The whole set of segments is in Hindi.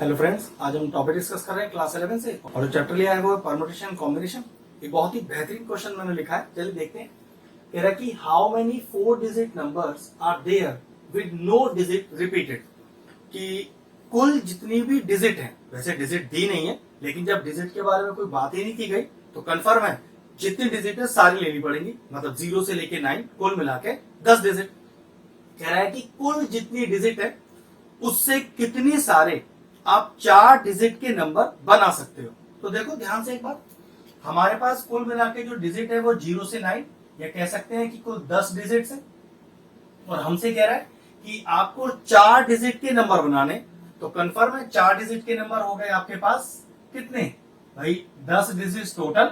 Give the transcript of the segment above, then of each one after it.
हेलो फ्रेंड्स, आज हम टॉपिक डिस्कस कर रहे हैं क्लास 11 से और जो चैप्टर लिया है वो है परम्यूटेशन कॉम्बिनेशन। एक बहुत ही बेहतरीन क्वेश्चन मैंने लिखा है, चलिए देखते हैं। कह रहा है कि how many 4 digit numbers are there with no digit repeated, कि कुल जितनी भी डिजिट है, वैसे डिजिट दी नहीं है लेकिन जब डिजिट के बारे में कोई बात ही नहीं की गई तो कंफर्म है जितनी डिजिट है सारी लेनी पड़ेंगी, मतलब 0 से लेके 9 कुल मिला के 10 डिजिट। कह रहा है कि कुल जितनी डिजिट है उससे कितनी सारे आप 4 डिजिट के नंबर बना सकते हो। तो देखो ध्यान से एक बार, हमारे पास कुल मिला के जो डिजिट है वो 0 से 9, या कह सकते हैं कि कुल 10 डिजिट है, और हमसे कह रहा है कि आपको 4 डिजिट के नंबर बनाने। तो कंफर्म है 4 डिजिट के नंबर हो गए आपके पास कितने भाई, 10 डिजिट टोटल,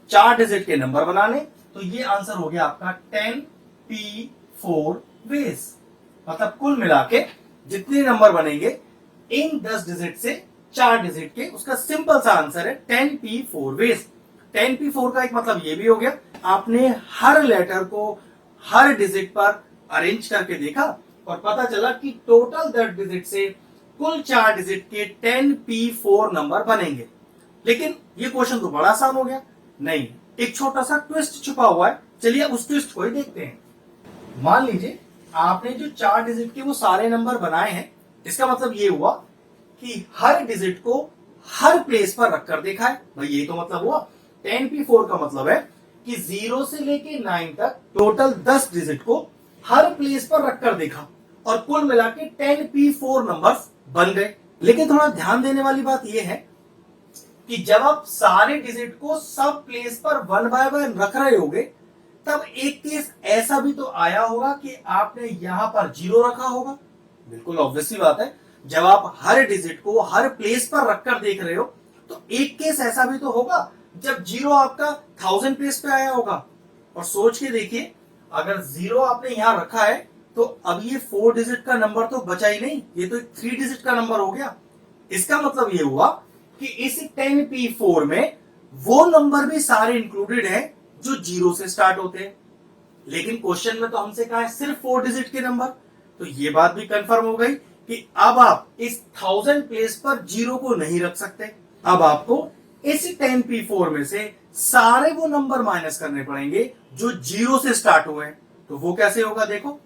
4 डिजिट के नंबर बनाने। तो ये आंसर हो गया आपका 10p4 वेज, मतलब कुल मिला के जितने नंबर बनेंगे इन 10 डिजिट से 4 डिजिट के, उसका सिंपल सा आंसर है 10p4 वेज। 10p4 का एक मतलब ये भी हो गया, आपने हर लेटर को हर डिजिट पर अरेंज करके देखा और पता चला कि टोटल 10 डिजिट से कुल 4 डिजिट के 10p4 नंबर बनेंगे। लेकिन ये क्वेश्चन तो बड़ा आसान हो गया, नहीं, एक छोटा सा ट्विस्ट छुपा हुआ है। चलिए उस ट्विस्ट को ही देखते हैं। मान लीजिए आपने जो 4 डिजिट के वो सारे नंबर बनाए हैं, इसका मतलब ये हुआ कि हर डिजिट को हर प्लेस पर रखकर देखा है। भाई ये तो मतलब हुआ 10p4 का मतलब है कि 0 से लेके 9 तक टोटल 10 डिजिट को हर प्लेस पर रखकर देखा और कुल मिला के 10p4 नंबर्स बन गए। लेकिन थोड़ा ध्यान देने वाली बात यह है कि जब आप सारे डिजिट को सब प्लेस पर वन बाय वन रख रहे होगे तब एक केस ऐसा भी तो आया होगा कि आपने यहां पर 0 रखा होगा। बिल्कुल ऑब्वियसली बात है, जब आप हर डिजिट को हर प्लेस पर रखकर देख रहे हो तो एक केस ऐसा भी तो होगा जब 0 आपका 1000 प्लेस पे आया होगा। और सोच के देखिए, अगर 0 आपने यहां रखा है तो अब ये 4 डिजिट का नंबर तो बचा ही नहीं, ये तो 3 डिजिट का नंबर हो गया। इसका मतलब ये हुआ कि इस 10p4 में वो नंबर भी सारे इंक्लूडेड है जो 0 से स्टार्ट होते हैं। लेकिन क्वेश्चन में तो हमसे कहा है सिर्फ 4 डिजिट के नंबर, तो ये बात भी कंफर्म हो गई कि अब आप इस 1000 प्लेस पर 0 को नहीं रख सकते। अब आपको इस 10p4 में से सारे वो नंबर माइनस करने पड़ेंगे जो 0 से स्टार्ट हुए हैं। तो वो कैसे होगा, देखो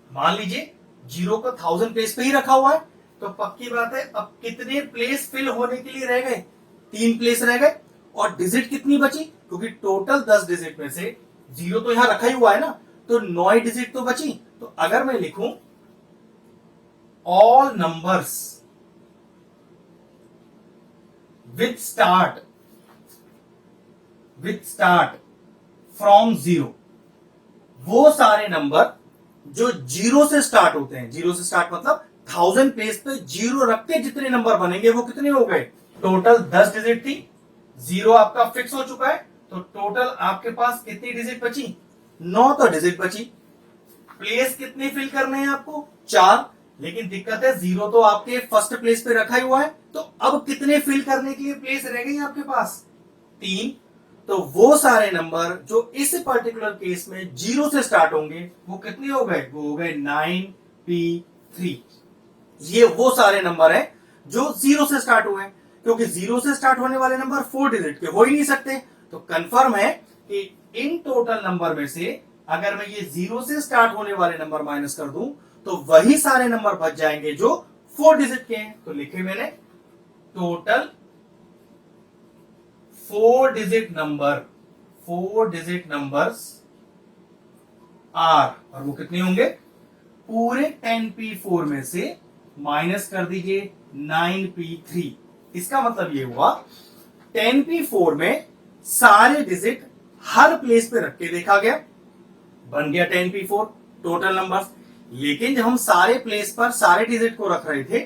मान लीजिए 0 को 1000 प्लेस पे ही रखा हुआ है, तो पक्की बात है अब कितने प्लेस फिल होने के लिए रह गए, 3 प्लेस रह गए। और डिजिट कितनी बची, क्योंकि टोटल 10 डिजिट में से 0 तो यहां रखा ही हुआ है ना, तो 9 डिजिट तो बची। तो अगर मैं लिखूं all numbers with start from 0, वो सारे नंबर जो 0 से स्टार्ट होते हैं, 0 से स्टार्ट मतलब 1000 प्लेस पे 0 रख के जितने नंबर बनेंगे वो कितने हो गए, टोटल 10 डिजिट थी, 0 आपका फिक्स हो चुका है, तो टोटल आपके पास कितनी डिजिट बची, 9 तो डिजिट बची। प्लेस कितने फिल करने हैं आपको, 4, लेकिन दिक्कत है 0 तो आपके फर्स्ट प्लेस पे रखा ही हुआ है, तो अब कितने फिल करने के लिए प्लेस रह गई आपके पास, 3। तो वो सारे नंबर जो इस पर्टिकुलर केस में 0 से स्टार्ट होंगे वो कितने हो गए, वो हो गए 9p3। ये वो सारे नंबर हैं जो 0 से स्टार्ट हुए हैं, क्योंकि 0 से स्टार्ट होने वाले नंबर 4 डिजिट के हो ही नहीं सकते। तो कंफर्म है कि इन टोटल नंबर में से अगर मैं ये 0 से स्टार्ट होने वाले नंबर माइनस कर दूं तो वही सारे नंबर बच जाएंगे जो 4 डिजिट के हैं। तो लिखे मैंने टोटल 4 डिजिट नंबर्स आर, और वो कितने होंगे, पूरे 10p4 में से माइनस कर दीजिए 9p3। इसका मतलब ये हुआ 10p4 में सारे डिजिट हर प्लेस पे रख के देखा गया, बन गया 10p4 टोटल नंबर्स। लेकिन जब हम सारे प्लेस पर सारे डिजिट को रख रहे थे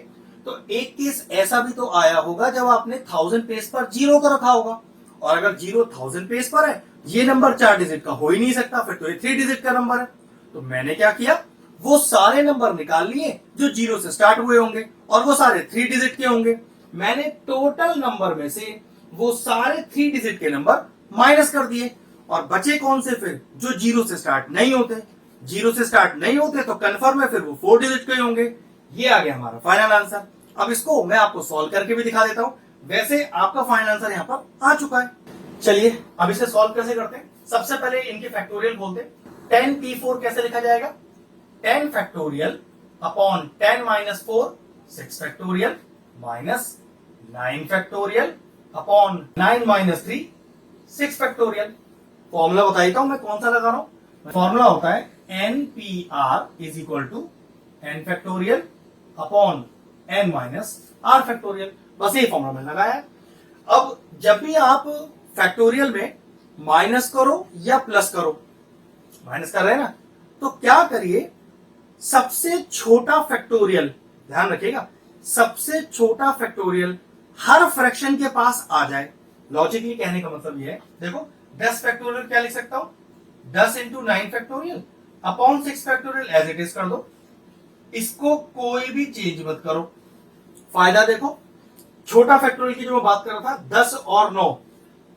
तो एक केस ऐसा भी तो आया होगा जब आपने 1000 प्लेस पर 0 को रखा होगा, और अगर 0 1000 प्लेस पर है, ये नंबर 4 डिजिट का हो ही नहीं सकता, फिर तो ये 3 डिजिट का नंबर है। तो मैंने क्या किया, वो सारे नंबर निकाल लिए जो 0 से स्टार्ट हुए होंगे और वो सारे 3 डिजिट के होंगे। मैंने टोटल नंबर में से वो सारे 3 डिजिट के नंबर माइनस कर दिए, और बचे कौन से फिर, जो 0 से स्टार्ट नहीं होते। 0 से स्टार्ट नहीं होते तो कंफर्म है फिर वो 4 डिजिट के होंगे। ये आ गया हमारा फाइनल आंसर। अब इसको मैं आपको सॉल्व करके भी दिखा देता हूं। वैसे आपका फाइनल आंसर यहां पर आ चुका है। चलिए अब इसे सॉल्व कैसे करते हैं। सबसे पहले इनके फैक्टोरियल बोलते हैं। 10p4 कैसे लिखा जाएगा, 10 factorial upon 10 minus 4 6 factorial minus 9 factorial upon 9 minus 3 6 factorial. Formula बताइए हूं मैं कौन सा लगा रहा हूं। फॉर्मूला होता है npr is equal to n factorial upon n minus r factorial. बस ये फॉर्मूला मैंने लगाया। अब जब भी आप फैक्टोरियल में माइनस करो या प्लस करो, माइनस कर रहे हैं ना, तो क्या करिए, सबसे छोटा फैक्टोरियल, ध्यान रखिएगा, सबसे छोटा फैक्टोरियल हर फ्रैक्शन के पास आ जाए। लॉजिकली कहने का मतलब ये है, देखो 10 फैक्टोरियल क्या लिख सकता हूं, 10 into 9 factorial upon 6 factorial as it is कर दो। इसको कोई भी चेंज मत करो। फायदा देखो, छोटा फैक्टोरियल की जो मैं बात कर रहा था 10 और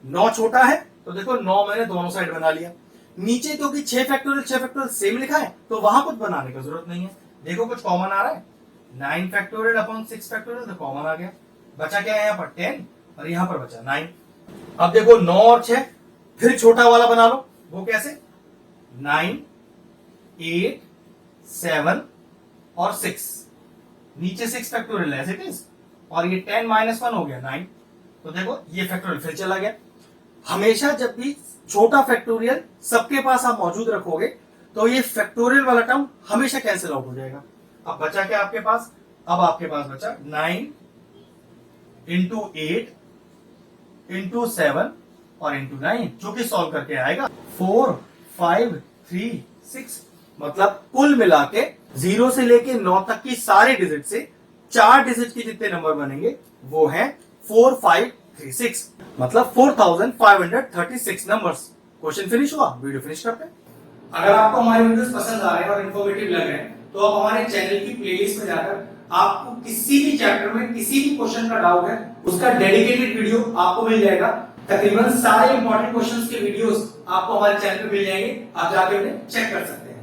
9 छोटा है, तो देखो 9 मैंने दोनों साइड बना लिया। नीचे क्योंकि 6 फैक्टोरियल सेम लिखा है, तो वहां कुछ बनाने की जरूरत नहीं है। देखो कुछ कॉमन आ रहा है, 9 फैक्टोरियल अपॉन 6 फैक्टोरियल, तो कॉमन आ गया। बचा क्या है यहाँ पर 10 और यहाँ पर बचा 9। अब देखो 9 और 6 फिर छोटा वाला बना लो। वो कैसे, 9 8 7 और 6, नीचे 6 फैक्टोरियल एज इट इज, और ये 10 माइनस 1 हो गया 9। तो देखो ये फैक्टोरियल फिर चला गया। हमेशा जब भी छोटा फैक्टोरियल सबके पास आप मौजूद रखोगे तो ये फैक्टोरियल वाला टर्म हमेशा कैंसिल आउट हो जाएगा। अब बचा क्या आपके पास, अब आपके पास बचा 9 इंटू 8 इंटू 7 और इंटू 9, जो कि सॉल्व करके आएगा 4 5 3 6। मतलब कुल मिला के 0 से लेके 9 तक की सारे डिजिट से 4 डिजिट के जितने नंबर बनेंगे वो है 4536, मतलब 4536 नंबर्स। क्वेश्चन फिनिश हुआ, वीडियो फिनिश करते हैं। अगर आपको हमारे वीडियोस पसंद आ रहे हैं और इन्फॉर्मेटिव लग रहे हैं तो आप हमारे चैनल की प्लेलिस्ट में जाकर आपको किसी भी चैप्टर में किसी भी क्वेश्चन का डाउट है उसका डेडिकेटेड वीडियो आपको मिल जाएगा। तकरीबन सारे इंपॉर्टेंट क्वेश्चंस के वीडियोस आपको हमारे चैनल पे मिल जाएंगे, आप जाके उन्हें चेक कर सकते हैं।